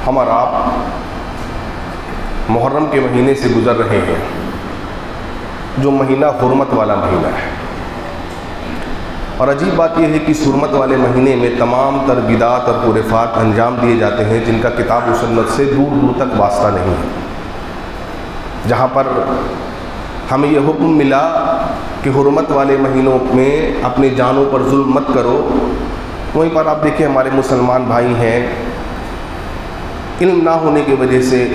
ہم اور آپ محرم کے مہینے سے گزر رہے ہیں، جو مہینہ حرمت والا مہینہ ہے۔ اور عجیب بات یہ ہے کہ اس حرمت والے مہینے میں تمام تر بدعات اور خرافات انجام دیے جاتے ہیں جن کا کتاب و سنت سے دور دور تک واسطہ نہیں ہے۔ جہاں پر ہمیں یہ حکم ملا کہ حرمت والے مہینوں میں اپنی جانوں پر ظلم مت کرو، وہیں پر آپ دیکھیں ہمارے مسلمان بھائی ہیں، علم نہ ہونے کی وجہ سے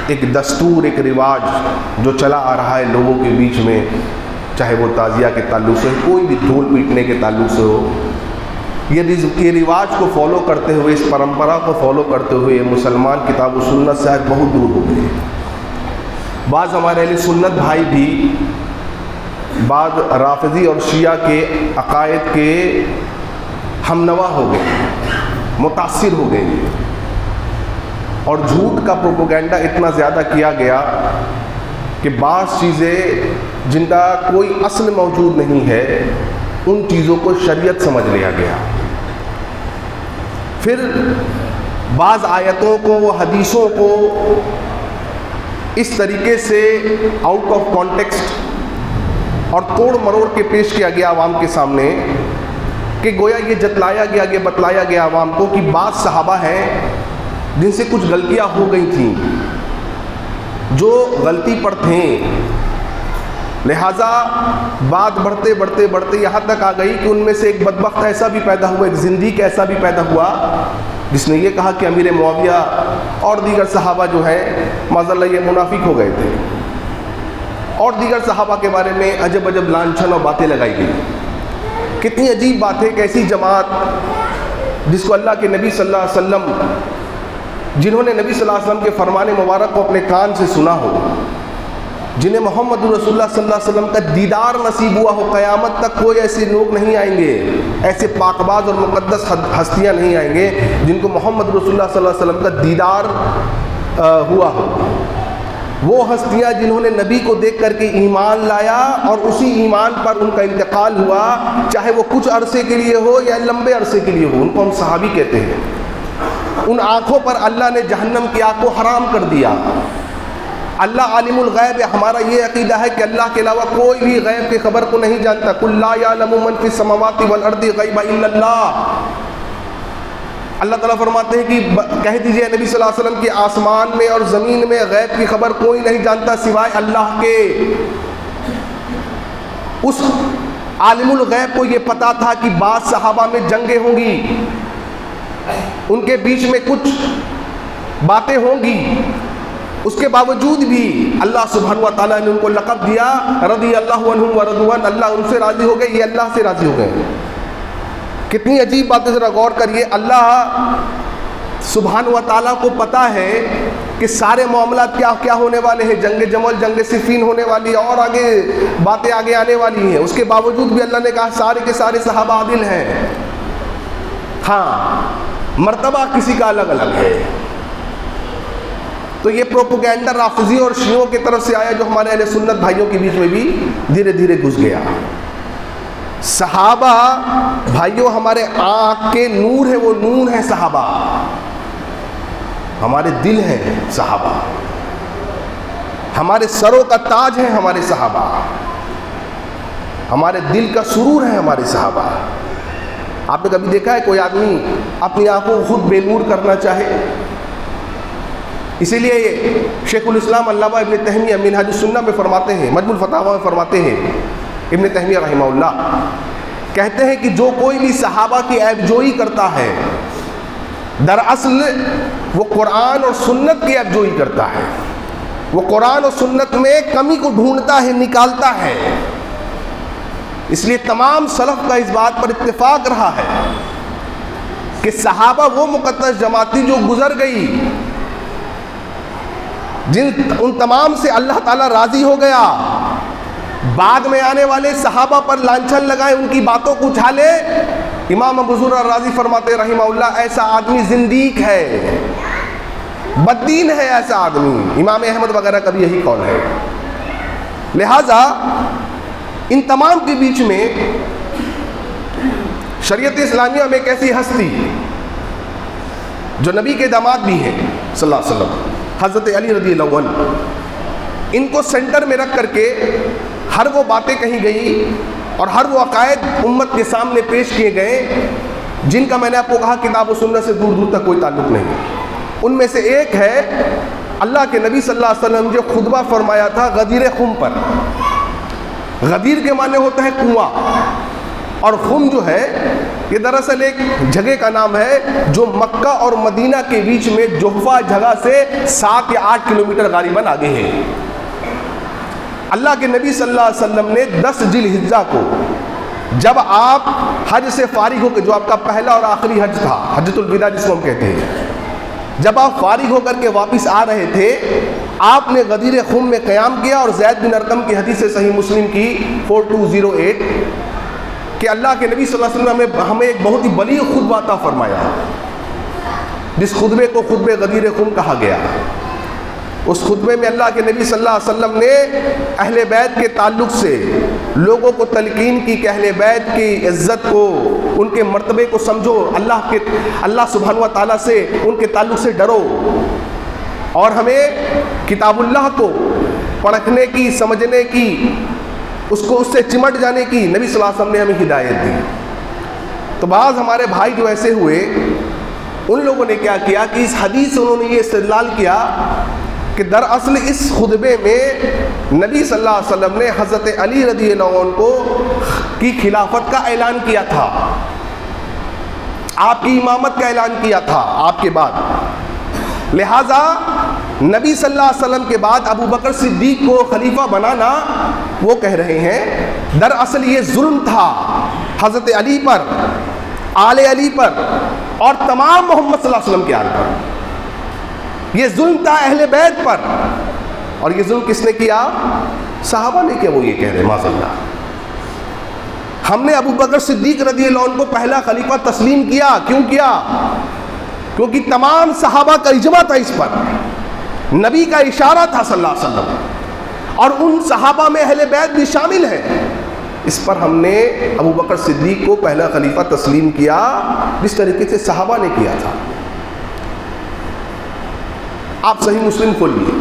ایک دستور، ایک رواج جو چلا آ رہا ہے لوگوں کے بیچ میں، چاہے وہ تعزیہ کے تعلق سے، کوئی بھی دھول پیٹنے کے تعلق سے ہو، یہ رواج کو فالو کرتے ہوئے، اس پرمپرا کو فالو کرتے ہوئے مسلمان کتاب و سنت سے آج بہت دور ہو گئے۔ بعض ہمارے اہل سنت بھائی بھی بعض رافضی اور شیعہ کے عقائد کے ہم نوا ہو گئے، متاثر ہو گئے، اور جھوٹ کا پروپیگنڈا اتنا زیادہ کیا گیا کہ بعض چیزیں جن کا کوئی اصل موجود نہیں ہے ان چیزوں کو شریعت سمجھ لیا گیا۔ پھر بعض آیتوں کو، حدیثوں کو اس طریقے سے آؤٹ آف کانٹیکسٹ اور توڑ مروڑ کے پیش کیا گیا عوام کے سامنے کہ گویا یہ جتلایا گیا، یہ بتلایا گیا عوام کو کہ بعض صحابہ ہیں جن سے کچھ غلطیاں ہو گئی تھیں، جو غلطی پر تھیں، لہٰذا بات بڑھتے بڑھتے بڑھتے یہاں تک آ گئی کہ ان میں سے ایک بدبخت ایسا بھی پیدا ہوا، ایک زندیق ایسا بھی پیدا ہوا جس نے یہ کہا کہ امیر معاویہ اور دیگر صحابہ جو ہیں معاذ اللہ یہ منافق ہو گئے تھے، اور دیگر صحابہ کے بارے میں عجب عجب لانچھن اور باتیں لگائی گئی۔ کتنی عجیب بات ہے کہ ایسی جماعت جس کو اللہ کے نبی صلی اللہ علیہ وسلم، جنہوں نے نبی صلی اللہ علیہ وسلم کے فرمان مبارک کو اپنے کان سے سنا ہو، جنہیں محمد رسول اللہ صلی اللہ علیہ وسلم کا دیدار نصیب ہوا ہو، قیامت تک کوئی ایسے لوگ نہیں آئیں گے، ایسے پاکباز اور مقدس ہستیاں نہیں آئیں گے جن کو محمد رسول اللہ صلی اللہ علیہ وسلم کا دیدار ہوا ہو۔ وہ ہستیاں جنہوں نے نبی کو دیکھ کر کے ایمان لایا اور اسی ایمان پر ان کا انتقال ہوا، چاہے وہ کچھ عرصے کے لیے ہو یا لمبے عرصے کے لیے ہو، ان کو ہم صحابی کہتے ہیں۔ ان آنکھوں پر اللہ نے جہنم کی آگ کو حرام کر دیا۔ اللہ عالم الغیب ہے، ہمارا یہ عقیدہ ہے کہ اللہ کے علاوہ کوئی بھی غیب کی خبر کو نہیں جانتا۔ قُل لَا يَعْلَمُ مَن فِي السَّمَاوَاتِ وَالْأَرْضِ غَيْبَ إِلَّا اللَّهُ۔ اللہ تعالیٰ فرماتے ہیں کہ کہہ دیجئے نبی صلی اللہ علیہ وسلم کہ آسمان میں اور زمین میں غیب کی خبر کوئی نہیں جانتا سوائے اللہ کے۔ اس عالم الغیب کو یہ پتا تھا کہ بعض صحابہ میں جنگیں ہوں گی، ان کے بیچ میں کچھ باتیں ہوں گی، اس کے باوجود بھی اللہ سبحانہ و تعالیٰ نے ان کو لقب دیا رضی اللہ عنہم ورضوا عنہ، اللہ ان سے راضی ہو گئے، یہ اللہ سے راضی ہو گئے۔ کتنی عجیب باتیں، ذرا غور کریے۔ اللہ سبحانہ و تعالیٰ کو پتہ ہے کہ سارے معاملات کیا کیا ہونے والے ہیں، جنگ جمل، جنگ صفین ہونے والی ہے، اور آگے باتیں آگے آنے والی ہیں، اس کے باوجود بھی اللہ نے کہا سارے کے سارے صحابہ عادل ہیں۔ ہاں، مرتبہ کسی کا الگ الگ ہے۔ تو یہ پروپیگنڈا رافضی اور شیعوں کی طرف سے آیا جو ہمارے اہل سنت بھائیوں کے بیچ میں بھی دھیرے دھیرے گھس گیا۔ صحابہ بھائیوں ہمارے آنکھ کے نور ہے، وہ نور ہے صحابہ، ہمارے دل ہیں صحابہ، ہمارے سروں کا تاج ہے ہمارے صحابہ، ہمارے دل کا سرور ہے ہمارے صحابہ۔ آپ نے کبھی دیکھا ہے کوئی آدمی اپنی آنکھوں کو خود بے نور کرنا چاہے؟ اسی لیے شیخ الاسلام علامہ ابن تیمیہ منہاج السنہ میں فرماتے ہیں، مجموع الفتاوی میں فرماتے ہیں، ابن تیمیہ رحمہ اللہ کہتے ہیں کہ جو کوئی بھی صحابہ کی عیب جوئی کرتا ہے دراصل وہ قرآن اور سنت کی عیب جوئی کرتا ہے، وہ قرآن اور سنت میں کمی کو ڈھونڈتا ہے، نکالتا ہے۔ اس لیے تمام سلف کا اس بات پر اتفاق رہا ہے کہ صحابہ وہ مقدس جماعتی جو گزر گئی، ان تمام سے اللہ تعالیٰ راضی ہو گیا، بعد میں آنے والے صحابہ پر لانچھن لگائے، ان کی باتوں کو اچھالے۔ امام ابو زرع راضی فرماتے رحمہ اللہ ایسا آدمی زندیق ہے، بددین ہے ایسا آدمی۔ امام احمد وغیرہ کا بھی یہی قول ہے۔ لہذا ان تمام کے بیچ میں شریعت اسلامیہ میں ایک ایسی ہستی جو نبی کے داماد بھی ہیں صلی اللہ علیہ وسلم، حضرت علی رضی اللہ عنہ، ان کو سینٹر میں رکھ کر کے ہر وہ باتیں کہی گئی اور ہر وہ عقائد امت کے سامنے پیش کیے گئے جن کا میں نے آپ کو کہا کتاب و سنت سے دور دور تک کوئی تعلق نہیں۔ ان میں سے ایک ہے اللہ کے نبی صلی اللہ علیہ وسلم جو خطبہ فرمایا تھا غدیر خم پر۔ غدیر کے معنی ہوتا ہے کنواں، اور خم جو ہے یہ دراصل ایک جگہ کا نام ہے جو مکہ اور مدینہ کے بیچ میں جحفہ جگہ سے 7 یا 8 کلومیٹر غالباً آگے ہے۔ اللہ کے نبی صلی اللہ علیہ وسلم نے 10 ذی الحجہ کو جب آپ حج سے فارغ ہو کے، جو آپ کا پہلا اور آخری حج تھا، حجۃ الوداع جس کو ہم کہتے ہیں، جب آپ فارغ ہو کر کے واپس آ رہے تھے، آپ نے غدیر خم میں قیام کیا، اور زید بن ارقم کی حدیث صحیح مسلم کی 4208 کہ اللہ کے نبی صلی اللہ علیہ وسلم نے ہمیں ایک بہت ہی بلیغ خطبہ عطا فرمایا، جس خطبے کو خطبہ غدیر خم کہا گیا۔ اس خطبے میں اللہ کے نبی صلی اللہ علیہ وسلم نے اہل بیت کے تعلق سے لوگوں کو تلقین کی کہ اہل بیت کی عزت کو، ان کے مرتبے کو سمجھو، اللہ سبحانہ و تعالیٰ سے ان کے تعلق سے ڈرو، اور ہمیں کتاب اللہ کو پڑھنے کی، سمجھنے کی، اس سے چمٹ جانے کی نبی صلی اللہ علیہ وسلم نے ہمیں ہدایت دی۔ تو بعض ہمارے بھائی جو ایسے ہوئے، ان لوگوں نے کیا کیا کہ اس حدیث سے انہوں نے یہ استدلال کیا کہ دراصل اس خطبے میں نبی صلی اللہ علیہ وسلم نے حضرت علی رضی اللہ عنہ کی خلافت کا اعلان کیا تھا، آپ کی امامت کا اعلان کیا تھا آپ کے بعد، لہٰذا نبی صلی اللہ علیہ وسلم کے بعد ابو بکر صدیق کو خلیفہ بنانا، وہ کہہ رہے ہیں دراصل یہ ظلم تھا حضرت علی پر، آل علی پر، اور تمام محمد صلی اللہ علیہ وسلم کے آل پر۔ یہ ظلم تھا اہل بیت پر، اور یہ ظلم کس نے کیا؟ صحابہ نے کیا، وہ یہ کہہ رہے ہیں معاذ اللہ۔ ہم نے ابو بکر صدیق رضی اللہ عنہ کو پہلا خلیفہ تسلیم کیا، کیوں کیا؟ کیونکہ تمام صحابہ کا اجماع تھا اس پر، نبی کا اشارہ تھا صلی اللہ علیہ وسلم، اور ان صحابہ میں اہل بیت بھی شامل ہیں۔ اس پر ہم نے ابو بکر صدیق کو پہلا خلیفہ تسلیم کیا جس طریقے سے صحابہ نے کیا تھا۔ آپ صحیح مسلم کھول لیے،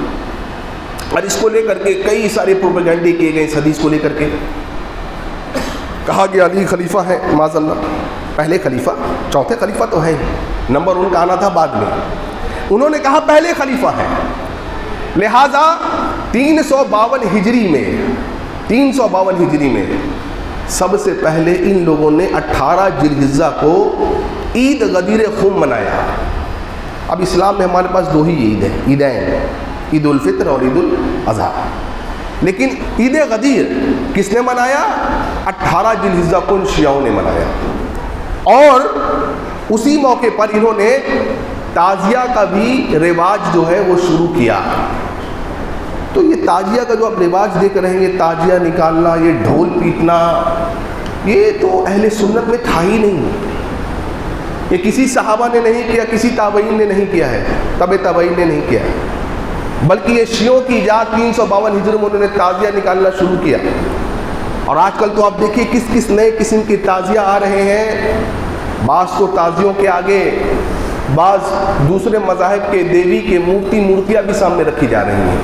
اور اس کو لے کر کے کئی سارے پروپیگنڈے کیے گئے، اس حدیث کو لے کر کے کہا گیا علی خلیفہ ہے، معاذ اللہ، پہلے خلیفہ، چوتھے خلیفہ تو ہے، نمبر ان کا آنا تھا بعد میں، انہوں نے کہا پہلے خلیفہ ہیں، لہٰذا 352 ہجری میں سب سے پہلے ان لوگوں نے 18 ذی الحجہ کو عید غدیر خم منایا۔ اب اسلام میں ہمارے پاس 2 ہی عید ہیں، عیدین، عید الفطر اور عید الاضحیٰ، لیکن عید غدیر کس نے منایا؟ 18 ذی الحجہ کو ان شیعوں نے منایا، اور اسی موقع پر انہوں نے تعزیہ کا بھی رواج جو ہے وہ شروع کیا۔ تو یہ تعزیہ کا جو آپ رواج دیکھ رہے ہیں، یہ تعزیہ نکالنا، یہ ڈھول پیٹنا، یہ تو اہل سنت میں تھا ہی نہیں، یہ کسی صحابہ نے نہیں کیا، کسی تابعین نے نہیں کیا ہے، تابعین نے نہیں کیا ہے، بلکہ یہ شیعوں کی ایجاد 352 ہجری میں انہوں نے تعزیہ نکالنا شروع کیا۔ اور آج کل تو آپ دیکھیے کس نئے قسم کے تعزیہ آ رہے ہیں، بعض تو تعزیوں کے آگے بعض دوسرے مذاہب کے دیوی کے مورتیاں بھی سامنے رکھی جا رہی ہیں،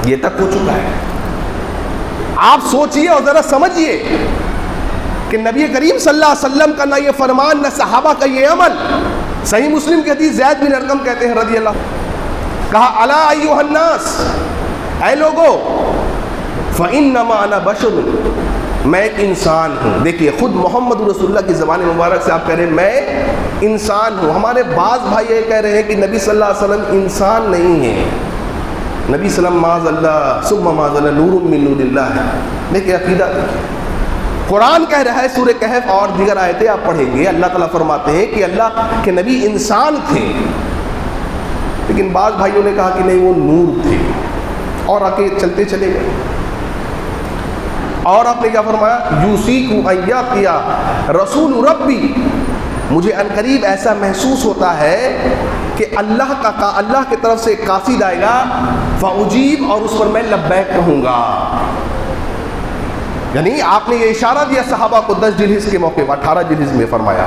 یہ تک ہو چکا ہے۔ آپ سوچئے اور ذرا سمجھئے کہ نبی کریم صلی اللہ علیہ وسلم کا نہ یہ فرمان، نہ صحابہ کا یہ عمل۔ صحیح مسلم کی حدیث زید بن ارقم کہتے ہیں رضی اللہ، کہا الا ایھا الناس، اے لوگو، فانما انا بشر، میں ایک انسان ہوں۔ دیکھیے خود محمد رسول اللہ کی زبان مبارک سے آپ کہہ رہے ہیں میں انسان ہوں۔ ہمارے بعض بھائی یہ کہہ رہے ہیں کہ نبی صلی اللہ علیہ وسلم انسان نہیں ہے، نبی صلی اللہ معاذ اللہ ثم معاذ اللہ نور من نور اللہ ہے۔ دیکھیے عقیدہ دیکھیے، قرآن کہہ رہا ہے سورہ کہف اور دیگر آیتیں آپ پڑھیں گے، اللہ تعالیٰ فرماتے ہیں کہ اللہ کے نبی انسان تھے، لیکن بعض بھائیوں نے کہا کہ نہیں وہ نور تھے، اور آگے چلتے چلے گئے۔ اور آپ نے کیا فرمایا؟ یوسیکم ان یاتیا رسول ربی، مجھے عنقریب ایسا محسوس ہوتا ہے کہ اللہ کی طرف سے قاصد آئے گا، فاجیب، اور اس پر میں لبیک کہوں گا۔ یعنی آپ نے یہ اشارہ دیا صحابہ کو 10 ذی الحجہ کے موقع پر، 18 ذی الحجہ میں فرمایا۔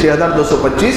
6225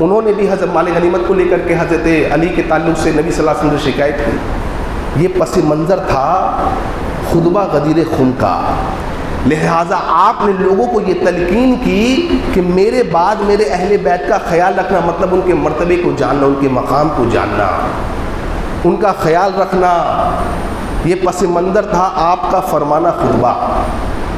انہوں نے بھی حضرت مال غنیمت کو لے کر کے حضرت علی کے تعلق سے نبی صلی اللہ علیہ وسلم سے شکایت کی. یہ پس منظر تھا خطبہ غدیر خم کا. لہٰذا آپ نے لوگوں کو یہ تلقین کی کہ میرے بعد میرے اہل بیت کا خیال رکھنا، مطلب ان کے مرتبے کو جاننا، ان کے مقام کو جاننا، ان کا خیال رکھنا. یہ پس منظر تھا آپ کا فرمانہ خطبہ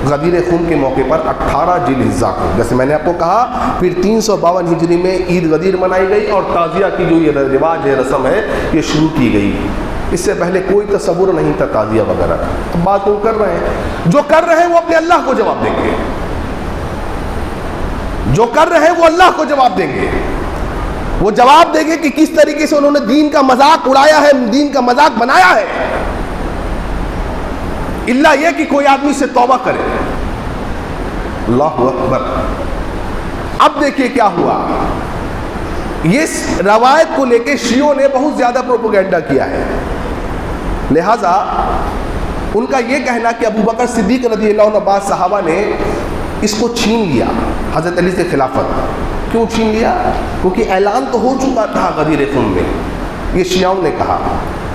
غدیر خم کے موقع پر 18 ذی الحجہ کو. جیسے میں نے آپ کو کہا پھر 352 ہجری میں عید غدیر منائی گئی اور تعزیہ کی جو یہ رواج ہے، رسم ہے، یہ شروع کی گئی. اس سے پہلے کوئی تصور نہیں تھا تعزیہ وغیرہ. بات وہ کر رہے ہیں، جو کر رہے ہیں وہ اپنے اللہ کو جواب دیں گے. جو کر رہے ہیں وہ اللہ کو جواب دیں گے. وہ جواب دیں گے کہ کس طریقے سے انہوں نے دین کا مذاق اڑایا ہے، دین کا مذاق بنایا ہے. اللہ یہ کہ کوئی آدمی سے توبہ کرے. اللہ اکبر. اب دیکھیے کیا ہوا. اس روایت کو لے کے شیعوں نے بہت زیادہ پروپیگنڈا کیا ہے. لہذا ان کا یہ کہنا کہ ابو بکر صدیق رضی اللہ عنہ بعض صحابہ نے اس کو چھین لیا حضرت علی سے خلافت. کیوں چھین لیا؟ کیونکہ اعلان تو ہو چکا تھا غدیر خم میں. یہ شیعوں نے کہا.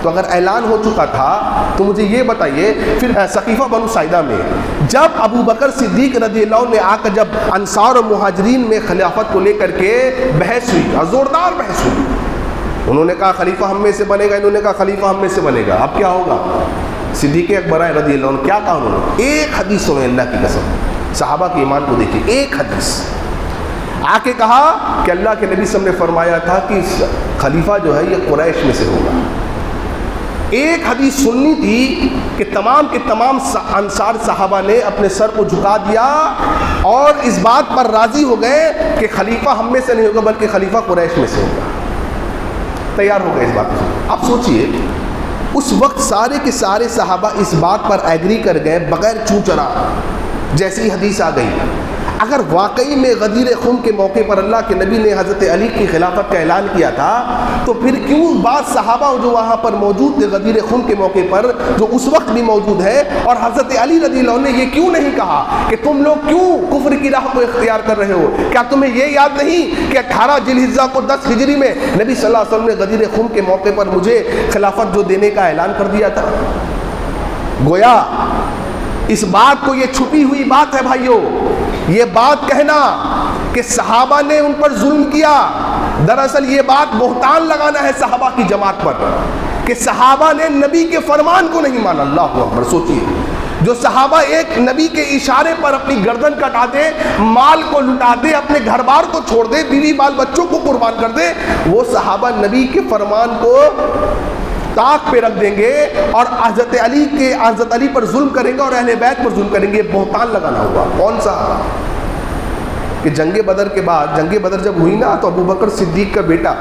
تو اگر اعلان ہو چکا تھا تو مجھے یہ بتائیے پھر سقیفہ بنو ساعدہ میں جب ابو بکر صدیق رضی اللہ عنہ نے آ کر جب انصار و مہاجرین میں خلافت کو لے کر کے بحث ہوئی اور زوردار بحث ہوئی، انہوں نے کہا خلیفہ ہم میں سے بنے گا، انہوں نے کہا خلیفہ ہم میں سے بنے گا. اب کیا ہوگا؟ صدیق اکبر رضی اللہ عنہ کیا کہا انہوں نے؟ ایک حدیث سنیں اللہ کی قسم، صحابہ کے ایمان کو دیکھیں. ایک حدیث آ کے کہا کہ اللہ کے نبی صلی اللہ علیہ وسلم نے فرمایا تھا کہ خلیفہ جو ہے یہ قریش میں سے ہوگا. ایک حدیث سننی تھی کہ تمام کے تمام انصار صحابہ نے اپنے سر کو جھکا دیا اور اس بات پر راضی ہو گئے کہ خلیفہ ہم میں سے نہیں ہوگا بلکہ خلیفہ قریش میں سے ہوگا. تیار ہو گئے اس بات پر. اب سوچئے اس وقت سارے کے سارے صحابہ اس بات پر ایگری کر گئے بغیر چوں چرا. جیسی حدیث آ گئی، اگر واقعی میں غدیر خم کے موقع پر اللہ کے نبی نے حضرت علی کی خلافت کا اعلان کیا تھا تو پھر کیوں بعض صحابہ جو وہاں پر موجود تھے غدیر خم کے موقع پر، جو اس وقت بھی موجود ہے، اور حضرت علی رضی اللہ عنہ نے یہ کیوں نہیں کہا کہ تم لوگ کیوں کفر کی راہ کو اختیار کر رہے ہو؟ کیا تمہیں یہ یاد نہیں کہ 18 ذی الحجہ کو 10 ہجری میں نبی صلی اللہ علیہ وسلم نے غدیر خم کے موقع پر مجھے خلافت جو دینے کا اعلان کر دیا تھا؟ گویا اس بات کو، یہ چھپی ہوئی بات ہے بھائیوں، یہ بات کہنا کہ صحابہ نے ان پر ظلم کیا، دراصل یہ بات بہتان لگانا ہے صحابہ کی جماعت پر کہ صحابہ نے نبی کے فرمان کو نہیں مانا. اللہ اکبر. سوچئے جو صحابہ ایک نبی کے اشارے پر اپنی گردن کٹا دے، مال کو لٹا دے، اپنے گھر بار کو چھوڑ دے، بیوی بال بچوں کو قربان کر دے، وہ صحابہ نبی کے فرمان کو طاق پہ رکھ دیں گے اور حضرت علی پر ظلم کریں گے اور اہل بیت پر ظلم کریں گے. بہتان لگانا ہوا. کون سا؟ کہ جنگ بدر کے بعد، جنگ بدر جب ہوئی نا تو ابو بکر صدیق کا بیٹا،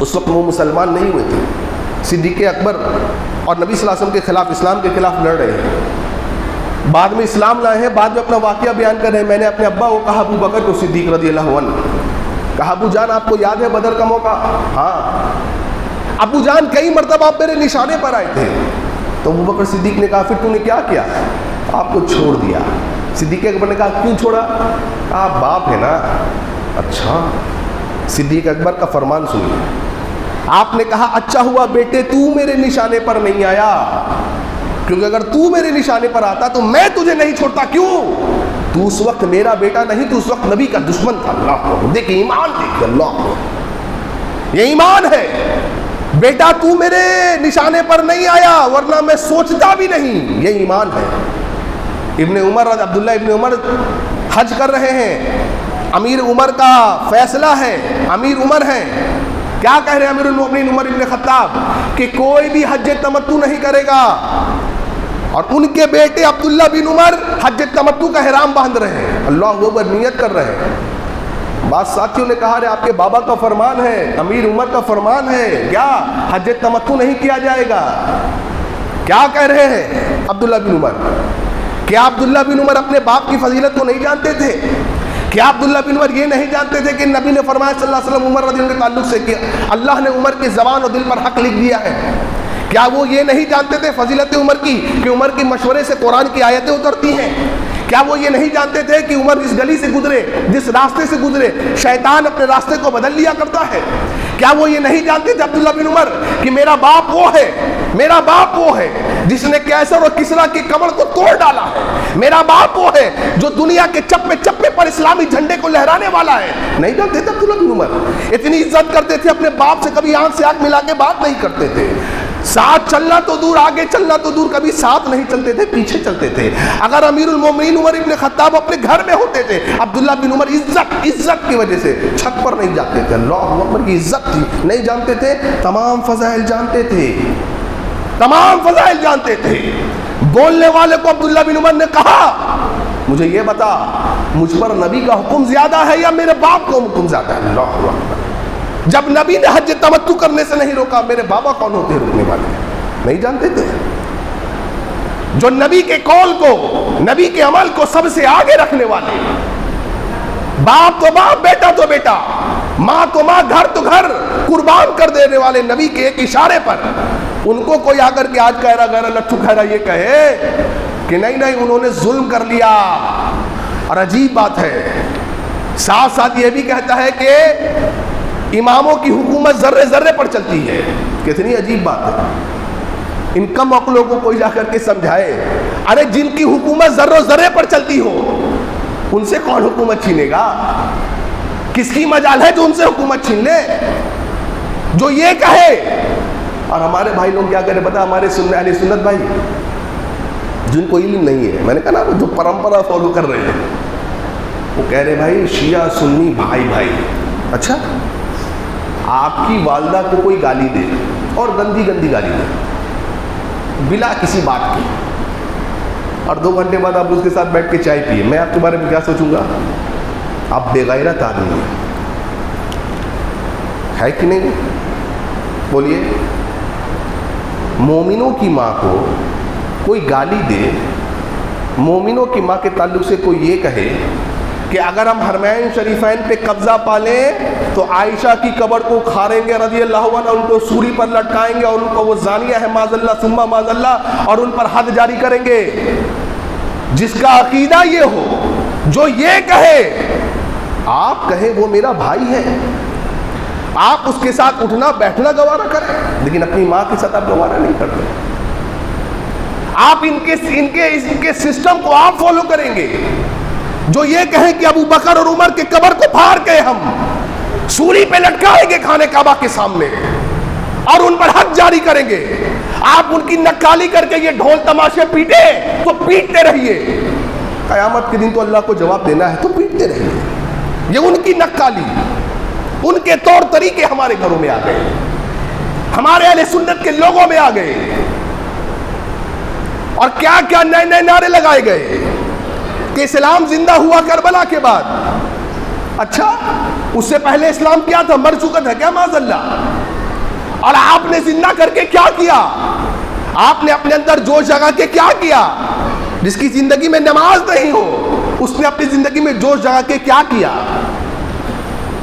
اس وقت وہ مسلمان نہیں ہوئے تھے، صدیق اکبر، اور نبی صلی اللہ علیہ وسلم کے خلاف، اسلام کے خلاف لڑ رہے ہیں. بعد میں اسلام لائے ہیں، بعد میں اپنا واقعہ بیان کر رہے ہیں. میں نے اپنے ابا کو کہا، ابو بکر کو صدیق رضی اللہ عنہ، کہا ابو جان آپ کو یاد ہے بدر کا موقع؟ ہاں. ابو جان کئی مرتبہ آپ میرے نشانے پر آئے تھے. تو ابو بکر صدیق نے کہا پھر تو نے کیا کیا؟ آپ کو چھوڑ دیا. صدیق اکبر نے کہا کیوں چھوڑا؟ آپ باپ ہے نا. اچھا. صدیق اکبر کا فرمان سنیے. آپ نے کہا اچھا ہوا بیٹے تو میرے نشانے پر نہیں آیا، کیونکہ اگر تو میرے نشانے پر آتا تو میں تجھے نہیں چھوڑتا. کیوں؟ تو اس وقت میرا بیٹا نہیں، تو اس وقت نبی کا دشمن تھا. اللہ دیکھیں ایمان، دیکھیں اللہ، یہ ایمان ہے. بیٹا تو میرے نشانے پر نہیں آیا ورنہ میں سوچتا بھی نہیں. یہ ایمان ہے. ابن عمر، عبداللہ ابن عمر حج کر رہے ہیں، امیر عمر کا فیصلہ ہے، امیر عمر ہیں. کیا کہہ رہے ہیں امیر المومنین عمر ابن خطاب؟ کہ کوئی بھی حج تمتع نہیں کرے گا، اور ان کے بیٹے عبداللہ بن عمر حج تمتع کا احرام باندھ رہے ہیں. اللہ اکبر، نیت کر رہے ہیں. بعض ساتھیوں نے کہا رہے آپ کے بابا کا فرمان ہے، امیر عمر کا فرمان ہے، کیا حج تمتع نہیں کیا جائے گا؟ کیا کہہ رہے ہیں عبداللہ بن عمر؟ کیا عبداللہ بن عمر اپنے باپ کی فضیلت کو نہیں جانتے تھے؟ کیا عبداللہ بن عمر یہ نہیں جانتے تھے کہ نبی نے فرمایا صلی اللہ علیہ وسلم عمر رضی اللہ عنہ کے تعلق سے کہ اللہ نے عمر کی زبان اور دل پر حق لکھ دیا ہے؟ کیا وہ یہ نہیں جانتے تھے فضیلت عمر کی کہ عمر کے مشورے سے قرآن کی آیتیں اترتی ہیں؟ کیا وہ یہ نہیں جانتے تھے کہ عمر جس گلی سے گزرے، جس راستے سے گزرے، شیطان اپنے راستے کو بدل لیا کرتا ہے؟ کیا وہ یہ نہیں جانتے تھے عبداللہ بن عمر کہ میرا باپ وہ ہے، میرا باپ وہ ہے جس نے کیسر اور کسرا کی کمر کو توڑ ڈالا ہے، میرا باپ وہ ہے جو دنیا کے چپے چپے پر اسلامی جھنڈے کو لہرانے والا ہے؟ نہیں جانتے تھے عبداللہ بن عمر؟ اتنی عزت کرتے تھے اپنے باپ سے، کبھی آنکھ سے آنکھ ملا کے بات نہیں کرتے تھے، ساتھ چلنا تو دور، آگے چلنا تو دور، کبھی ساتھ نہیں چلتے تھے، پیچھے چلتے تھے۔ اگر امیر المومنین عمر ابن خطاب اپنے گھر میں ہوتے تھے، عبداللہ بن عمر عزت کی وجہ سے چھت پر نہیں جاتے تھے، اللہ اکبر کی عزت تھی، نہیں جانتے تھے، تمام فضائل جانتے تھے، تمام فضائل جانتے تھے۔ بولنے والے کو عبداللہ بن عمر نے کہا مجھے یہ بتا مجھ پر نبی کا حکم زیادہ ہے یا میرے باپ کا حکم زیادہ ہے؟ اللہ اکبر۔ جب نبی نے حج تمتع کرنے سے نہیں روکا، میرے بابا کون ہوتے ہیں روکنے والے؟ نہیں جانتے تھے۔ جو نبی کے قول کو، نبی کے عمل کو سب سے آگے رکھنے والے، باپ تو باپ، بیٹا تو بیٹا، ماں تو ماں، گھر تو گھر، قربان کر دینے والے نبی کے ایک اشارے پر ان کو کوئی آ کر کے آج کہہ رہا غیر لٹھو کہہ رہا یہ کہے کہ نہیں نہیں انہوں نے ظلم کر لیا۔ اور عجیب بات ہے، ساتھ ساتھ یہ بھی کہتا ہے کہ اماموں کی حکومت ذرے ذرے پر چلتی ہے۔ کتنی عجیب بات ہے، ان کم عقلوں کو کوئی جا کر کے سمجھائے، ارے جن کی حکومت ذرے ذرے پر چلتی ہو ان سے کون حکومت چھینے گا؟ کس کی مجال ہے جو ان سے حکومت چھین لے؟ جو یہ کہے۔ اور ہمارے بھائی لوگ کیا کرے پتا، ہمارے اہل سنت بھائی جن کو علم نہیں ہے، میں نے کہا نا جو پرمپرا فالو کر رہے ہیں، وہ کہہ رہے بھائی شیعہ سنی بھائی بھائی، اچھا آپ کی والدہ کو کوئی گالی دے اور گندی گندی گالی دے بلا کسی بات کی، اور 2 گھنٹے بعد آپ اس کے ساتھ بیٹھ کے چائے پیے، میں آپ کے بارے میں کیا سوچوں گا؟ آپ بے غیرت آدمی ہے کہ نہیں؟ بولیے۔ مومنوں کی ماں کو کوئی گالی دے، مومنوں کی ماں کے تعلق سے کوئی یہ کہے کہ اگر ہم حرمین شریفین پہ قبضہ پالیں تو عائشہ کی قبر کو کھاریں گے رضی اللہ عنہ، ان کو سوری پر لٹکائیں گے اور ان کو وہ زانیہ ہے معاذ اللہ ثم معاذ اللہ، اور ان پر حد جاری کریں گے۔ جس کا عقیدہ یہ ہو، جو یہ کہے، آپ کہیں وہ میرا بھائی ہے، آپ اس کے ساتھ اٹھنا بیٹھنا گوارا کریں، لیکن اپنی ماں کے ساتھ آپ گوارا نہیں کرتے۔ آپ ان کے سسٹم کو آپ فالو کریں گے۔ جو یہ کہیں کہ ابو بکر اور عمر کے قبر کو پھاڑ کے ہم سولی پہ لٹکائیں گے خانہ کعبہ کے سامنے اور ان پر حد جاری کریں گے، آپ ان کی نکالی کر کے یہ ڈھول تماشے پیٹے تو پیٹتے رہیے، قیامت کے دن تو اللہ کو جواب دینا ہے تو پیٹتے رہیے۔ یہ ان کی نکالی، ان کے طور طریقے ہمارے گھروں میں آ گئے، ہمارے اہل سنت کے لوگوں میں آ گئے، اور کیا کیا نئے نئے نعرے لگائے گئے کہ اسلام زندہ ہوا کربلا کے بعد۔ اچھا اس سے پہلے اسلام کیا تھا؟ مر چکا تھا کیا معاذ اللہ؟ اور آپ نے زندہ کر کے کیا کیا؟ آپ نے اپنے اندر جوش جگا کے کیا کیا؟ جس کی زندگی میں نماز نہیں ہو اس نے اپنی زندگی میں جوش جگا کے کیا کیا؟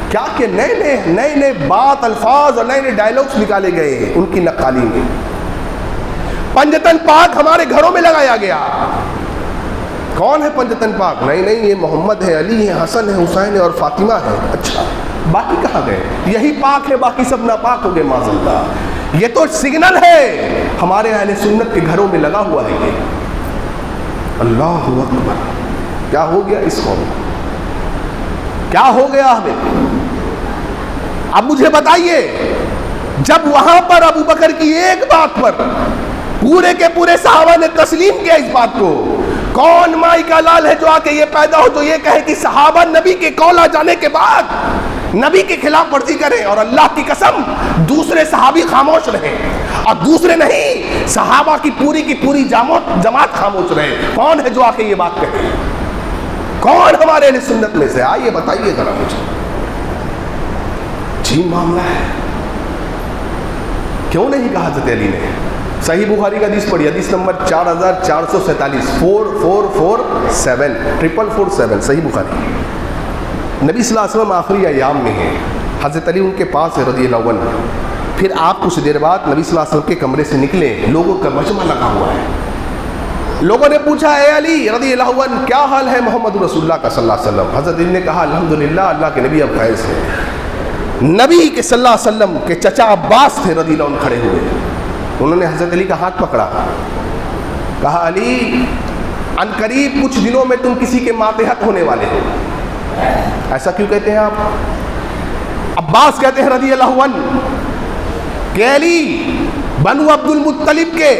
کیا کہ نئے نئے بات، الفاظ اور نئے نئے ڈائلوگز نکالے گئے ہیں ان کی نقالی میں۔ پنجتن پاک ہمارے گھروں میں لگایا گیا۔ کون ہے پنجتن پاک؟ نہیں یہ محمد ہے، علی ہے، حسن ہے، حسین ہے اور فاطمہ ہے۔ اچھا باقی کہاں گئے؟ یہی پاک ہے، باقی سب ناپاک ہو گئے معاذ اللہ۔ یہ تو سگنل ہے ہمارے اہل سنت کے گھروں میں لگا ہوا ہے یہ۔ اللہ اکبر، کیا ہو گیا اس قوم کو؟ کیا ہو گیا ہمیں؟ اب مجھے بتائیے، جب وہاں پر ابو بکر کی ایک بات پر پورے کے پورے صحابہ نے تسلیم کیا اس بات کو، کون مائی کا لال ہے جو آ کے یہ پیدا ہو تو یہ کہے کہ صحابہ نبی کے قول آ جانے کے بعد نبی کے خلاف ورزی کریں، اور اللہ کی قسم دوسرے صحابی خاموش رہے، اور دوسرے نہیں صحابہ کی پوری جماعت خاموش رہے۔ کون ہے جو آ کے یہ بات کہے؟ کون ہمارے اہل سنت میں سے؟ آئیے بتائیے ذرا مجھے۔ جی معاملہ ہے، کیوں نہیں کہا حضرت علی نے؟ صحیح بخاری کا حدیث پڑھی، حدیث نمبر 4447، 4447 صحیح بخاری۔ نبی صلی اللہ علیہ وسلم آخری ایام میں ہیں، حضرت علی ان کے پاس ہے رضی اللہ عنہ۔ پھر آپ کچھ دیر بعد نبی صلی اللہ علیہ وسلم کے کمرے سے نکلے، لوگوں کا مجمع لگا ہوا ہے، لوگوں نے پوچھا اے علی رضی اللہ عنہ کیا حال ہے محمد رسول اللہ کا صلی اللہ علیہ وسلم؟ حضرت علی نے کہا الحمدللہ اللہ کے نبی اب خیر سے۔ نبی کے صلی اللہ علیہ وسلم کے چچا عباس تھے رضی اللہ عنہ کھڑے ہوئے، انہوں نے حضرت علی کا ہاتھ پکڑا، کہا علی ان قریب کچھ دنوں میں تم کسی کے ماتحت ہونے والے ہو۔ ایسا کیوں کہتے ہیں آپ؟ عباس کہتے ہیں رضی اللہ عنہ کہ علی بنو عبد المطلب کے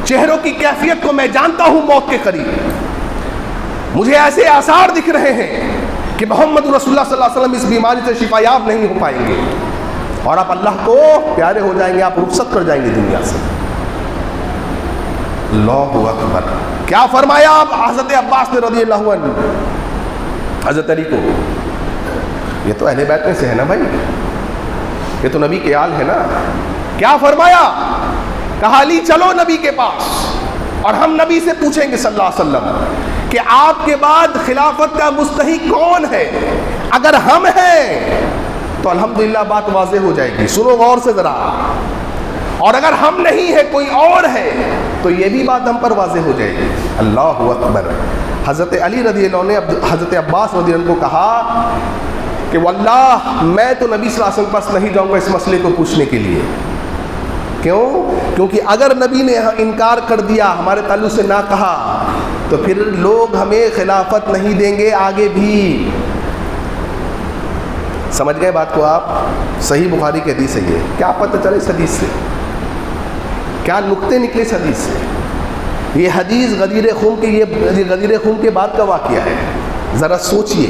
چہروں کی کیفیت کو میں جانتا ہوں موت کے قریب، مجھے ایسے آثار دکھ رہے ہیں کہ محمد رسول اللہ صلی اللہ علیہ وسلم اس بیماری سے شفا یاب نہیں ہو پائیں گے اور آپ اللہ کو پیارے ہو جائیں گے، آپ رخصت کر جائیں گے دنیا سے۔ اللہ اکبر! کیا فرمایا آپ حضرت عباس نے رضی اللہ عنہ حضرت علی کو؟ یہ تو اہل بیت میں سے ہے نا بھائی، یہ تو نبی کے آل ہے نا۔ کیا فرمایا؟ کہا علی چلو نبی کے پاس اور ہم نبی سے پوچھیں گے صلی اللہ علیہ وسلم کہ آپ کے بعد خلافت کا مستحق کون ہے؟ اگر ہم ہیں تو الحمدللہ بات واضح ہو جائے گی، سنو غور سے ذرا، اور اگر ہم نہیں ہے کوئی اور ہے تو یہ بھی بات ہم پر واضح ہو جائے گی۔ اللہ اکبر! حضرت علی رضی اللہ عنہ نے حضرت عباس رضی اللہ عنہ کو کہا کہ واللہ میں تو نبی صلی اللہ علیہ وسلم پاس نہیں جاؤں گا اس مسئلے کو پوچھنے کے لیے۔ کیوں؟ کیونکہ اگر نبی نے انکار کر دیا، ہمارے تعلق سے نہ کہا، تو پھر لوگ ہمیں خلافت نہیں دیں گے آگے بھی۔ سمجھ گئے بات کو آپ؟ صحیح بخاری کی حدیث ہے یہ۔ کیا پتہ چلے اس حدیث سے؟ کیا نقطے نکلے اس حدیث سے؟ یہ حدیث غدیر خم کے بعد کا واقعہ ہے۔ ذرا سوچئے،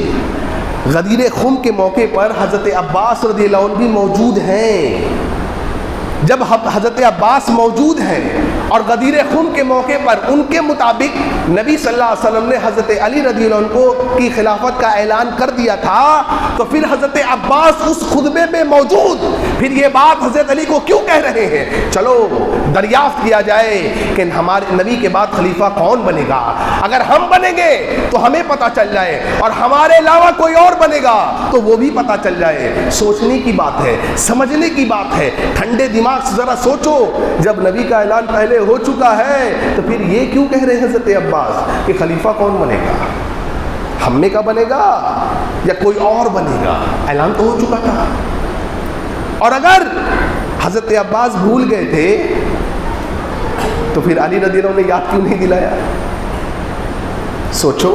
غدیر خم کے موقع پر حضرت عباس رضی اللہ عنہ بھی موجود ہیں۔ جب حضرت عباس موجود ہیں اور غدیر خم کے موقع پر ان کے مطابق نبی صلی اللہ علیہ وسلم نے حضرت علی رضی اللہ عنہ کو کی خلافت کا اعلان کر دیا تھا، تو پھر حضرت عباس اس خطبے میں موجود پھر یہ بات حضرت علی کو کیوں کہہ رہے ہیں؟ چلو دریافت کیا جائے کہ ہمارے نبی کے بعد خلیفہ کون بنے گا، اگر ہم بنیں گے تو ہمیں پتہ چل جائے اور ہمارے علاوہ کوئی اور بنے گا تو وہ بھی پتہ چل جائے۔ سوچنے کی بات ہے، سمجھنے کی بات ہے، ٹھنڈے دماغ سے ذرا سوچو، جب نبی کا اعلان پہلے ہو چکا ہے تو پھر یہ کیوں کہہ رہے ہیں حضرت عباس کہ خلیفہ کون بنے گا؟ ہم میں کا بنے گا یا کوئی اور بنے گا؟ اعلان تو ہو چکا تھا۔ اور اگر حضرت عباس بھول گئے تھے تو پھر علی رضی اللہ عنہ نے یاد کیوں نہیں دلایا؟ سوچو،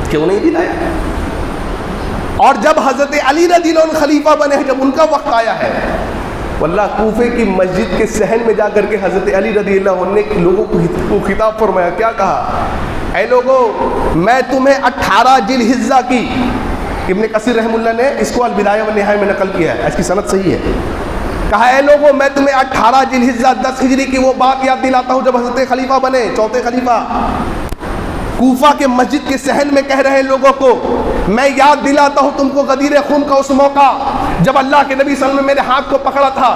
کیوں نہیں دلایا؟ اور جب حضرت علی رضی اللہ عنہ خلیفہ بنے ہیں، جب ان کا وقت آیا ہے، واللہ کوفے کی مسجد کے صحن میں جا کر کے حضرت علی رضی اللہ عنہ نے لوگوں کو خطاب فرمایا، کیا کہا؟ اے لوگوں، میں تمہیں 18 ذی الحجہ کی، ابن کثیر رحمہ اللہ نے اس کو البدایہ والنہایہ میں نقل کیا ہے، اس کی سند صحیح ہے۔ کہا اے لوگوں، میں تمہیں 18 ذی الحجہ 10 ہجری کی وہ بات یاد دلاتا ہوں جب حضرت خلیفہ بنے، چوتھے خلیفہ، کوفہ کے مسجد کے صحن میں کہہ رہے لوگوں کو، میں یاد دلاتا ہوں تم کو غدیر خم کا اس موقع جب اللہ کے نبی صلی اللہ علیہ وسلم نے میرے ہاتھ کو پکڑا تھا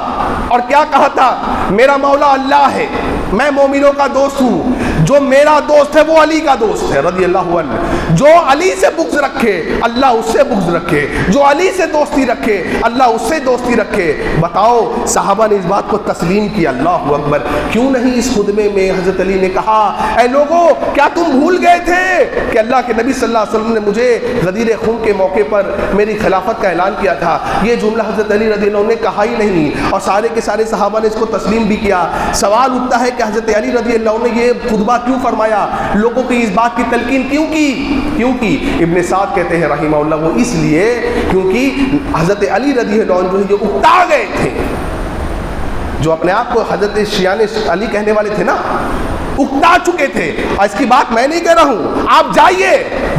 اور کیا کہا تھا؟ میرا مولا اللہ ہے، میں مومنوں کا دوست ہوں، جو میرا دوست ہے وہ علی کا دوست ہے رضی اللہ عنہ، جو علی سے بغض رکھے اللہ اس سے بغض رکھے، جو علی سے دوستی رکھے اللہ اس سے دوستی رکھے۔ بتاؤ، صحابہ نے اس بات کو تسلیم کیا۔ اللہ اکبر! کیوں نہیں اس خطبے میں حضرت علی نے کہا اے لوگوں، کیا تم بھول گئے تھے کہ اللہ کے نبی صلی اللہ علیہ وسلم نے مجھے غدیر خون کے موقع پر میری خلافت کا اعلان کیا تھا؟ یہ جملہ حضرت علی رضی اللہ عنہ نے کہا ہی نہیں اور سارے کے سارے صحابہ نے اس کو تسلیم بھی کیا۔ سوال اٹھتا ہے کہ حضرت علی رضی اللہ عنہ نے یہ خطبہ کیوں فرمایا، لوگوں کی اس بات کی تلقین کیوں کی؟ ابن سعد کہتے ہیں رحمہ اللہ وہ اس لیے کیونکہ حضرت علی رضی اللہ عنہ جو اکتا گئے تھے، جو اپنے آپ کو حضرت شیعان علی کہنے والے تھے نا، اکتا چکے تھے۔ اور اس کی بات میں نہیں کہہ رہا ہوں، آپ جائیے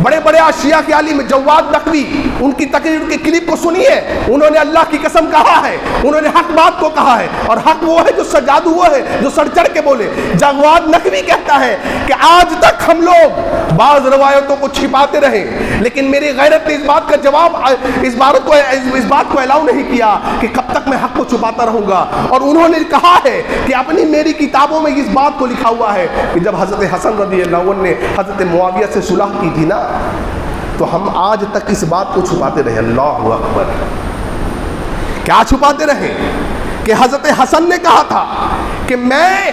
بڑے بڑے شیعہ کے عالم جواد نقوی ان کی تقریر کے کلپ کو سنیے، انہوں نے اللہ کی قسم کہا ہے، انہوں نے حق بات کو کہا ہے، اور حق وہ ہے جو سجاد ہوا ہے، جو سر چڑھ کے بولے۔ جواد نقوی کہتا ہے کہ آج تک ہم لوگ بعض روایتوں کو چھپاتے رہے، لیکن میری غیرت نے اس بات کا جواب اس بات کو الاؤ نہیں کیا کہ کب تک میں حق کو چھپاتا رہوں گا۔ اور انہوں نے کہا ہے کہ اپنی میری کتابوں میں اس بات کو لکھا ہوا ہے کہ جب حضرت حسن رضی اللہ عنہ نے حضرت معاویہ سے صلح کی تھی نا، تو ہم آج تک اس بات کو چھپاتے رہے۔ اللہ اکبر! کیا چھپاتے رہے؟ کہ حضرت حسن نے کہا تھا کہ میں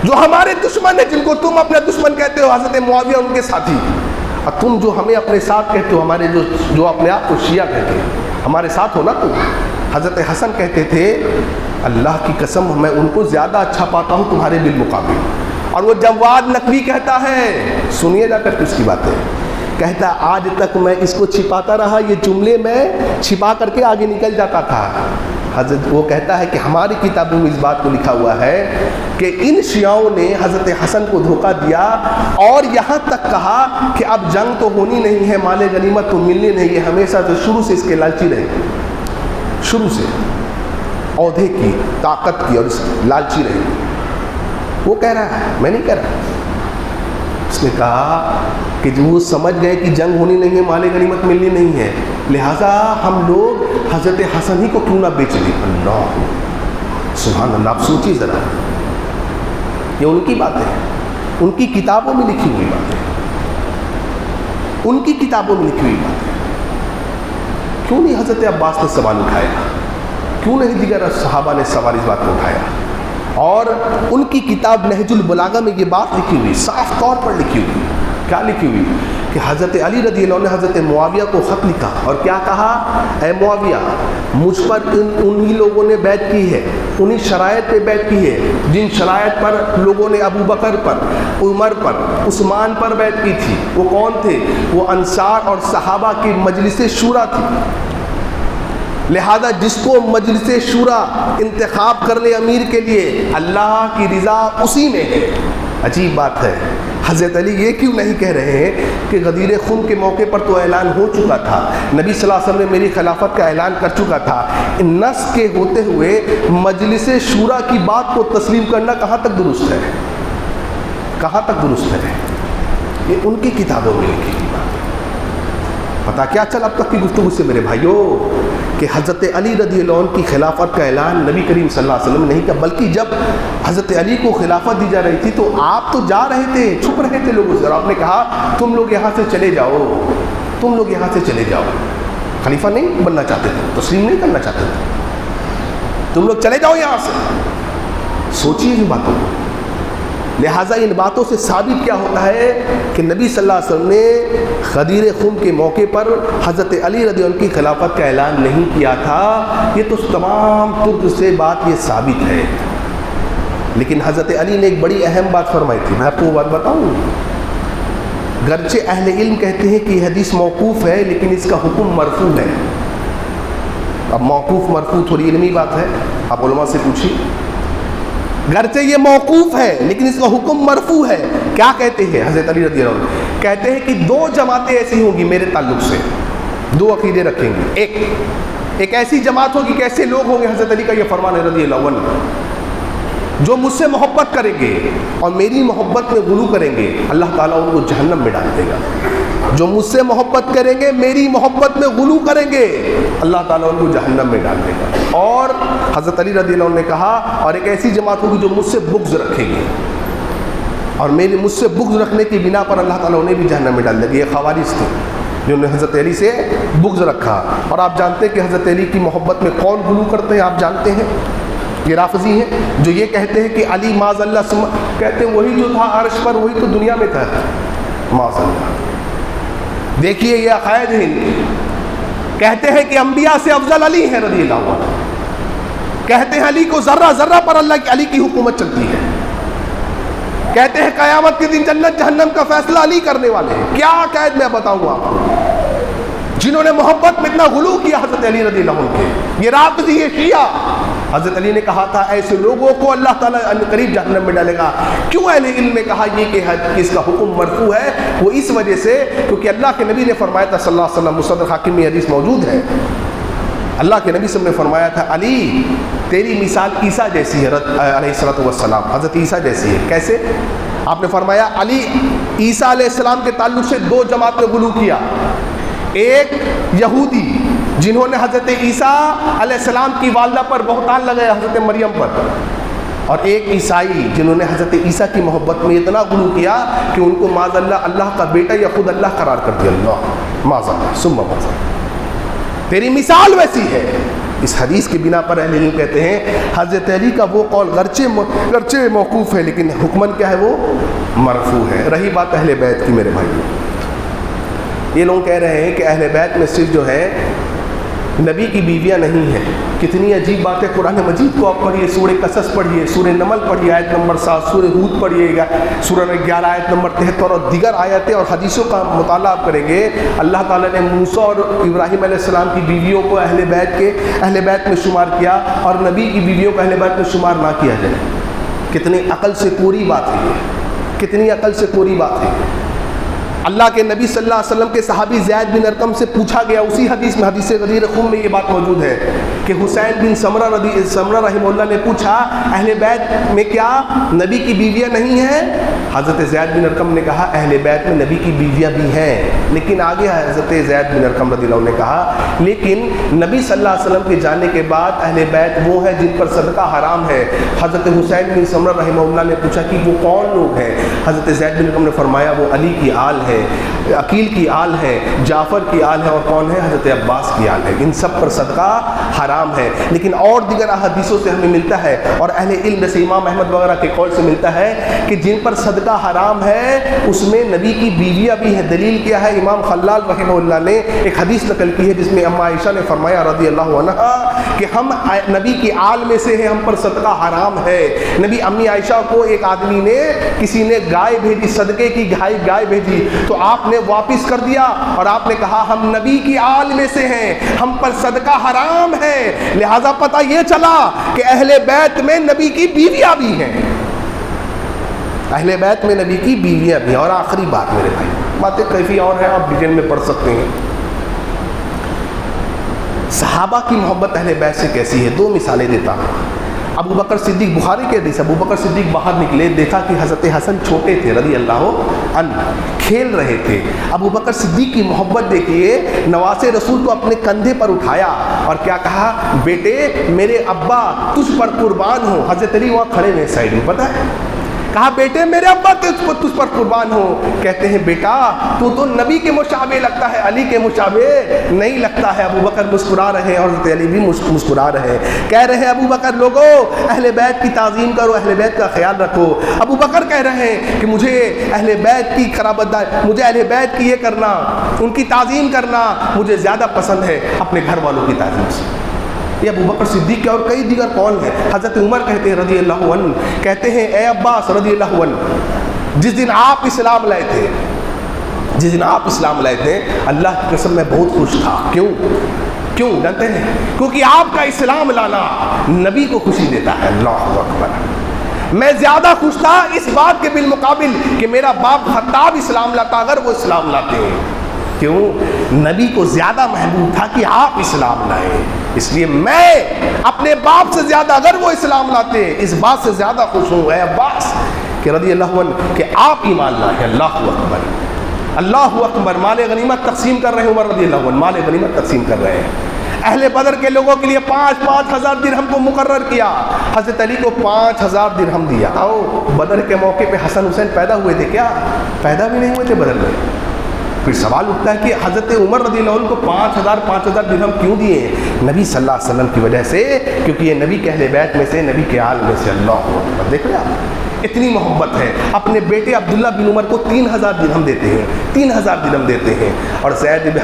جو ہمارے دشمن ہیں، جن کو تم اپنا دشمن کہتے ہو، حضرت معاویہ ان کے ساتھی، اور تم جو ہمیں اپنے ساتھ کہتے ہو، ہمارے جو اپنے آپ کو شیعہ کہتے ہیں، ہمارے ساتھ ہو نا تم۔ حضرت حسن کہتے تھے اللہ کی قسم میں ان کو زیادہ اچھا پاتا ہوں تمہارے بالمقابل۔ اور وہ جواد نقوی کہتا ہے، سنیے جا کر کس کی بات ہے، کہتا آج تک میں اس کو چھپاتا رہا، یہ جملے میں چھپا کر کے آگے نکل جاتا تھا۔ حضرت وہ کہتا ہے کہ ہماری کتابوں میں اس بات کو لکھا ہوا ہے کہ ان شیعوں نے حضرت حسن کو دھوکہ دیا اور یہاں تک کہا کہ اب جنگ تو ہونی نہیں ہے، مال غنیمت تو ملنی نہیں ہے، ہمیشہ سے شروع سے اس کے لالچی رہے، شروع سے عہدے کی، طاقت کی، اور اس لالچی رہے۔ وہ کہہ رہا ہے، میں نہیں کہہ رہا۔ اس نے کہا کہ جو وہ سمجھ گئے کہ جنگ ہونی نہیں ہے، مال غنیمت ملنی نہیں ہے، لہٰذا ہم لوگ حضرت حسن ہی کو کیوں نہ بیچ دیں۔ اللہ سبحان اللہ، آپ سوچیے ذرا، یہ ان کی بات ہے، ان کی کتابوں میں لکھی ہوئی بات ہے، ان کی کتابوں میں لکھی ہوئی بات ہے۔ کیوں نہیں حضرت عباس نے سوال اٹھایا، کیوں نہیں دیگر صحابہ نے سوال اس بات کو اٹھایا؟ اور ان کی کتاب نہج البلاغہ میں یہ بات لکھی ہوئی، صاف طور پر لکھی ہوئی، کیا لکھی ہوئی کہ حضرت علی رضی اللہ عنہ نے حضرت معاویہ کو خط لکھا اور کیا کہا، اے معاویہ مجھ پر انہی لوگوں نے بیعت کی ہے، انہی شرائط پہ بیعت کی ہے جن شرائط پر لوگوں نے ابو بکر پر، عمر پر، عثمان پر بیعت کی تھی۔ وہ کون تھے؟ وہ انصار اور صحابہ کی مجلس شورا تھی۔ لہذا جس کو مجلس شورا انتخاب کر لے امیر کے لیے، اللہ کی رضا اسی میں ہے۔ عجیب بات ہے، حضرت علی یہ کیوں نہیں کہہ رہے ہیں کہ غدیر خم کے موقع پر تو اعلان ہو چکا تھا، نبی صلی اللہ علیہ وسلم نے میری خلافت کا اعلان کر چکا تھا، نص کے ہوتے ہوئے مجلس شورا کی بات کو تسلیم کرنا کہاں تک درست ہے؟ کہاں تک درست ہے؟ یہ ان کی کتابوں میں لکھی ہوئی بات ہے۔ پتہ کیا چل اب تک کی گفتگو سے میرے بھائیوں کہ حضرت علی رضی اللہ عنہ کی خلافت کا اعلان نبی کریم صلی اللہ علیہ وسلم نے نہیں کیا، بلکہ جب حضرت علی کو خلافت دی جا رہی تھی تو آپ تو جا رہے تھے، چھپ رہے تھے لوگوں سے، اور آپ نے کہا تم لوگ یہاں سے چلے جاؤ، تم لوگ یہاں سے چلے جاؤ۔ خلیفہ نہیں بننا چاہتے تھے، تسلیم نہیں کرنا چاہتے تھے، تم لوگ چلے جاؤ یہاں سے۔ سوچیے ان باتوں کو۔ لہٰذا ان باتوں سے ثابت کیا ہوتا ہے کہ نبی صلی اللہ علیہ وسلم نے غدیر خم کے موقع پر حضرت علی رضی اللہ عنہ کی خلافت کا اعلان نہیں کیا تھا۔ یہ تو تمام طرق سے بات یہ ثابت ہے۔ لیکن حضرت علی نے ایک بڑی اہم بات فرمائی تھی، میں آپ کو وہ بات بتاؤں۔ گرچہ اہل علم کہتے ہیں کہ یہ حدیث موقوف ہے لیکن اس کا حکم مرفوع ہے۔ اب موقوف مرفوع تھوڑی علمی بات ہے، آپ علماء سے پوچھیے۔ گرچہ یہ موقوف ہے لیکن اس کا حکم مرفوع ہے۔ کیا کہتے ہیں حضرت علی رضی اللہ عنہ؟ کہتے ہیں کہ دو جماعتیں ایسی ہوں گی میرے تعلق سے، دو عقیدے رکھیں گے۔ ایک ایسی جماعت ہوگی کہ ایسے لوگ ہوں گے، حضرت علی کا یہ فرمان ہے رضی اللہ عنہ، جو مجھ سے محبت کریں گے اور میری محبت میں غلو کریں گے، اللہ تعالیٰ ان کو جہنم میں ڈال دے گا۔ جو مجھ سے محبت کریں گے، میری محبت میں غلو کریں گے، اللہ تعالیٰ ان کو جہنم میں ڈال دے گا۔ اور حضرت علی رضی اللہ عنہ نے کہا اور ایک ایسی جماعت ہوگی جو مجھ سے بغض رکھے گی، اور مجھ سے بغض رکھنے کی بنا پر اللہ تعالیٰ انہیں بھی جہنم میں ڈال دے گا۔ یہ خوارج تھے جنہوں نے حضرت علی سے بغض رکھا۔ اور آپ جانتے ہیں کہ حضرت علی کی محبت میں کون غلو کرتے ہیں؟ آپ جانتے ہیں، یہ رافضی ہیں جو یہ کہتے ہیں کہ علی معاذ اللہ کہتے ہیں وہی جو تھا عرش پر وہی تو دنیا میں تھا، معاذ اللہ۔ دیکھیے یہ عقائد ہیں، کہتے ہیں کہ انبیاء سے افضل علی ہیں رضی اللہ عنہ، کہتے ہیں علی کو ذرہ ذرہ پر علی کی حکومت چلتی ہے، کہتے ہیں قیامت کے دن جنت جہنم کا فیصلہ علی کرنے والے ہیں۔ کیا عقائد میں بتاؤں آپ کو، جنہوں نے محبت میں اتنا غلو کیا حضرت علی رضی اللہ عنہ کے، یہ رافضی، یہ شیعہ۔ حضرت علی نے کہا تھا ایسے لوگوں کو اللہ تعالیٰ قریب جہنم میں ڈالے گا۔ کیوں اہل علم نے کہا یہ کہ اس کا حکم مرفوع ہے؟ وہ اس وجہ سے کیونکہ اللہ کے نبی نے فرمایا تھا صلی اللہ علیہ وسلم، مصدر حاکم میں حدیث موجود ہے، اللہ کے نبی صلی اللہ علیہ وسلم نے فرمایا تھا علی تیری مثال عیسیٰ جیسی ہے، علیہ الصلوۃ والسلام، حضرت عیسیٰ جیسی ہے۔ کیسے؟ آپ نے فرمایا علی عیسیٰ علیہ السلام کے تعلق سے دو جماعت میں غلو کیا، ایک یہودی جنہوں نے حضرت عیسیٰ علیہ السلام کی والدہ پر بہتان لگایا، حضرت مریم پر، اور ایک عیسائی جنہوں نے حضرت عیسیٰ کی محبت میں اتنا غلو کیا کہ ان کو معاذ اللہ اللہ کا بیٹا یا خود اللہ قرار کر دیا۔ اللہ معاذ اللہ ثم معاذ اللہ، تیری مثال ویسی ہے۔ اس حدیث کی بنا پر اہل علم کہتے ہیں حضرت علی کا وہ قول گرچہ موقوف ہے لیکن حکماً کیا ہے وہ مرفوع ہے۔ رہی بات اہل بیت کی میرے بھائیوں، یہ لوگ کہہ رہے ہیں کہ اہل بیت میں صرف جو ہے نبی کی بیویاں نہیں ہیں۔ کتنی عجیب بات ہے، قرآن مجید کو آپ پڑھیے، سورہ قصص پڑھیے، سورہ نمل پڑھیے آیت نمبر 7، سورہ ہود پڑھیے گا سورہ 11 آیت نمبر 73 اور دیگر آیتیں اور حدیثوں کا مطالعہ آپ کریں گے، اللہ تعالیٰ نے موسیٰ اور ابراہیم علیہ السلام کی بیویوں کو اہل بیت میں شمار کیا اور نبی کی بیویوں کو اہل بیت میں شمار نہ کیا جائے۔ کتنی عقل سے کوری بات ہے یہ، کتنی عقل سے کوری بات ہے۔ اللہ کے نبی صلی اللہ علیہ وسلم کے صحابی زید بن ارقم سے پوچھا گیا، اسی حدیث میں، حدیث غدیر خم میں یہ بات موجود ہے کہ حسین بن سمرہ رحمہ اللہ نے پوچھا اہل بیت میں کیا نبی کی بیویاں نہیں ہیں؟ حضرت زید بن ارقم نے کہا اہل بیت میں نبی کی بیویاں بھی ہیں، لیکن آگے حضرت زید بن ارقم رضی اللہ عنہ نے کہا لیکن نبی صلی اللہ علیہ وسلم کے جانے کے بعد اہل بیت وہ ہے جن پر صدقہ حرام ہے۔ حضرت حسین بن سمرہ رحمہ اللہ نے پوچھا کہ وہ کون لوگ ہیں؟ حضرت زید بن ارقم نے فرمایا وہ علی کی آل ہے، عقیل کی آل ہے، جعفر کی آل ہے، اور کون ہے؟ حضرت عباس کی آل ہے۔ ان سب پر صدقہ حرام ہے۔ لیکن اور دیگر حدیثوں سے ہمیں ملتا ہے اور اہل علم جیسے امام احمد وغیرہ کے قول سے ملتا ہے کہ جن پر صدقہ حرام ہے اس میں نبی کی بیویاں بھی ہیں۔ دلیل کیا ہے؟ امام خلال رحمہ اللہ نے ایک حدیث نقل کی ہے جس میں اما عائشہ نے فرمایا رضی اللہ عنہا کہ ہم نبی کی آل میں سے ہیں، ہم پر صدقہ حرام ہے۔ نبی امی عائشہ کو ایک آدمی نے، کسی نے گائے بھیجی، صدقے کی گائے بھیجی، تو آپ نے واپس کر دیا اور آپ نے کہا ہم نبی کی آل میں سے ہیں، ہم پر صدقہ حرام ہے۔ لہذا پتہ یہ چلا کہ اہل بیت میں نبی کی بیویاں بھی ہیں، اہل بیت میں نبی کی بیویاں بھی ہیں۔ اور آخری بات میرے بھائی، باتیں کیفی اور ہیں، آپ ڈیٹیل میں پڑھ سکتے ہیں۔ صحابہ کی محبت اہل بیت سے کیسی ہے؟ دو مثالیں دیتا ہوں۔ ابو بکر صدیق، بخاری کے حدیث، ابو بکر صدیق باہر نکلے، دیکھا کہ حضرت حسن چھوٹے تھے رضی اللہ عنہ، کھیل رہے تھے۔ ابو بکر صدیق کی محبت دیکھیے، نواسے رسول کو اپنے کندھے پر اٹھایا اور کیا کہا؟ بیٹے میرے ابا تجھ پر قربان ہو۔ حضرت علی وہاں کھڑے ہوئے سائڈ میں، پتہ ہے، کہا بیٹے میرے ابا تجھ پر قربان ہو۔ کہتے ہیں بیٹا تو نبی کے مشابہ لگتا ہے، علی کے مشابہ نہیں لگتا ہے۔ ابو بکر مسکرا رہے ہیں اور حضرت علی بھی مسکرا رہے ہیں، کہہ رہے ہیں ابو بکر لوگو اہل بیت کی تعظیم کرو، اہل بیت کا خیال رکھو۔ ابو بکر کہہ رہے ہیں کہ مجھے اہل بیت کی مجھے اہل بیت کی یہ کرنا، ان کی تعظیم کرنا مجھے زیادہ پسند ہے اپنے گھر والوں کی تعظیم سے۔ یہ ابو بکر صدیق کے اور کئی دیگر قول ہیں۔ حضرت عمر کہتے ہیں رضی اللہ عنہ، کہتے ہیں اے عباس رضی اللہ عنہ، جس دن آپ اسلام لائے تھے، جس دن آپ اسلام لائے تھے، اللہ کی قسم میں بہت خوش تھا۔ کیوں جانتے ہیں؟ کیونکہ آپ کا اسلام لانا نبی کو خوشی دیتا ہے۔ اللہ اکبر، میں زیادہ خوش تھا اس بات کے بالمقابل کہ میرا باپ خطاب اسلام لاتا اگر وہ اسلام لاتے ہیں۔ کیوں؟ نبی کو زیادہ محبوب تھا کہ آپ اسلام لائیں، اس لیے میں اپنے باپ سے زیادہ اگر وہ اسلام لاتے اس بات سے زیادہ خوش ہوں اے عباس کہ رضی اللہ عنہ کہ آپ ایمان لائیں۔ اللہ اکبر، اللہ اکبر۔ مال غنیمت تقسیم کر رہے ہیں عمر رضی اللہ عنہ، مال غنیمت تقسیم کر رہے ہیں۔ اہل بدر کے لوگوں کے لیے 5,000 درہم کو مقرر کیا، حضرت علی کو 5,000 درہم دیا۔ آؤ، بدر کے موقع پہ حسن حسین پیدا ہوئے تھے کیا؟ پیدا بھی نہیں ہوئے تھے بدر میں۔ پھر سوال اٹھتا ہے کہ حضرت عمر رضی اللہ عنہ کو 5,000 درہم کیوں دیے؟ نبی صلی اللہ علیہ وسلم کی وجہ سے، کیونکہ یہ نبی کے اہل بیت میں سے، نبی کے آل میں سے۔ اللہ اکبر، دیکھ رہے آپ، اتنی محبت ہے۔ اپنے بیٹے عبداللہ بن عمر کو 3,000 درہم دیتے ہیں، 3,000 درہم دیتے ہیں، اور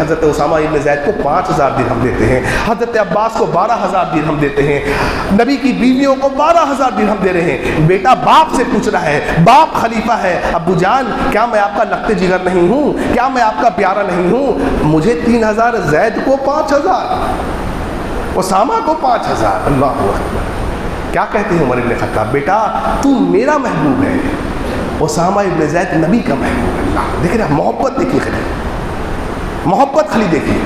حضرت اسامہ ابن زید کو 5,000 درہم دیتے ہیں، حضرت عباس کو 12,000 درہم دیتے ہیں، نبی کی بیویوں کو 12,000 درہم دے رہے ہیں۔ بیٹا باپ سے پوچھ رہا ہے، باپ خلیفہ ہے، ابو جان کیا میں آپ کا لخت جگر نہیں ہوں؟ کیا میں آپ کا پیارا نہیں ہوں؟ مجھے 3,000، زید کو 5,000، اسامہ کو 5,000۔ اللہ اکبر۔ کیا کہتے ہیں عمر ابن خطاب؟ بیٹا تو میرا محبوب ہے، اسامہ ابن زید نبی کا محبوب ہے۔ اللہ، دیکھ رہے، محبت دیکھیے، محبت خالی دیکھیے۔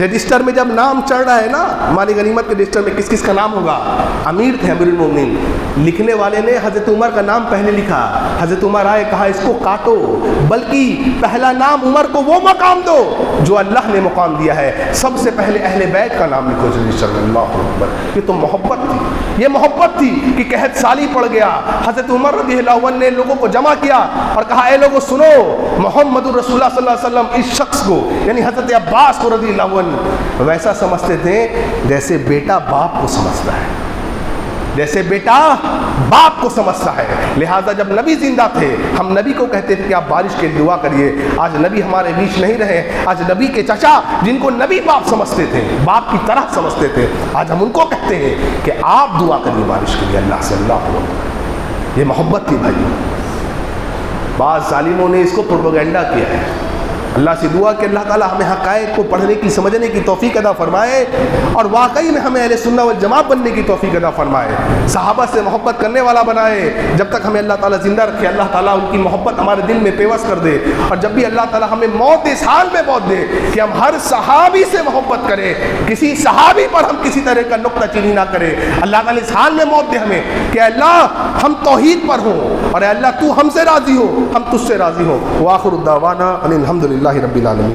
رجسٹر میں جب نام چڑھ رہا ہے نا، مال غنیمت کے رجسٹر میں کس کس کا نام ہوگا؟ امیر تھے امیر المومنین، لکھنے والے نے حضرت عمر کا نام پہلے لکھا، حضرت عمر آئے کہا اس کو کاٹو، بلکہ پہلا نام عمر کو وہ مقام دو جو اللہ نے مقام دیا ہے، سب سے پہلے اہل بیت کا نام لکھو رجسٹر میں۔ اللہ اکبر، یہ تو محبت تھی، یہ محبت تھی کہ قحط سالی پڑ گیا، حضرت عمر رضی اللہ عنہ نے لوگوں کو جمع کیا اور کہا اے لوگوں سنو، محمد رسول اللہ صلی اللہ علیہ وسلم اس شخص کو، یعنی حضرت عباس کو رضی اللہ عنہ دشمن ویسا سمجھتے تھے جیسے بیٹا باپ کو سمجھتا ہے، جیسے بیٹا باپ کو سمجھتا ہے۔ لہٰذا جب نبی زندہ تھے ہم نبی کو کہتے تھے کہ آپ بارش کے لیے دعا کریے۔ آج نبی ہمارے بیچ نہیں رہے، آج نبی کے چچا جن کو نبی باپ سمجھتے تھے، باپ کی طرح سمجھتے تھے، آج ہم ان کو کہتے ہیں کہ آپ دعا کریے بارش کے لیے اللہ سے۔ اللہ یہ محبت تھی بھائی۔ بعض ظالموں نے اس کو پروپیگنڈا کیا ہے۔ اللہ سے دعا کہ اللہ تعالیٰ ہمیں حقائق کو پڑھنے کی سمجھنے کی توفیق عطا فرمائے اور واقعی میں ہمیں اہل سنت والجماعت بننے کی توفیق عطا فرمائے، صحابہ سے محبت کرنے والا بنائے۔ جب تک ہمیں اللہ تعالیٰ زندہ رکھے اللہ تعالیٰ ان کی محبت ہمارے دل میں پیوست کر دے، اور جب بھی اللہ تعالیٰ ہمیں موت دے اس حال میں موت دے کہ ہم ہر صحابی سے محبت کریں، کسی صحابی پر ہم کسی طرح کا نکتہ چینی نہ کریں۔ اللہ تعالیٰ اس حال میں موت دے ہمیں کہ اللہ ہم توحید پر ہوں، اور اے اللہ تو ہم سے راضی ہو، ہم تجھ سے راضی ہو۔ وآخر الدعوانا ان الحمد للہ رب العالمین۔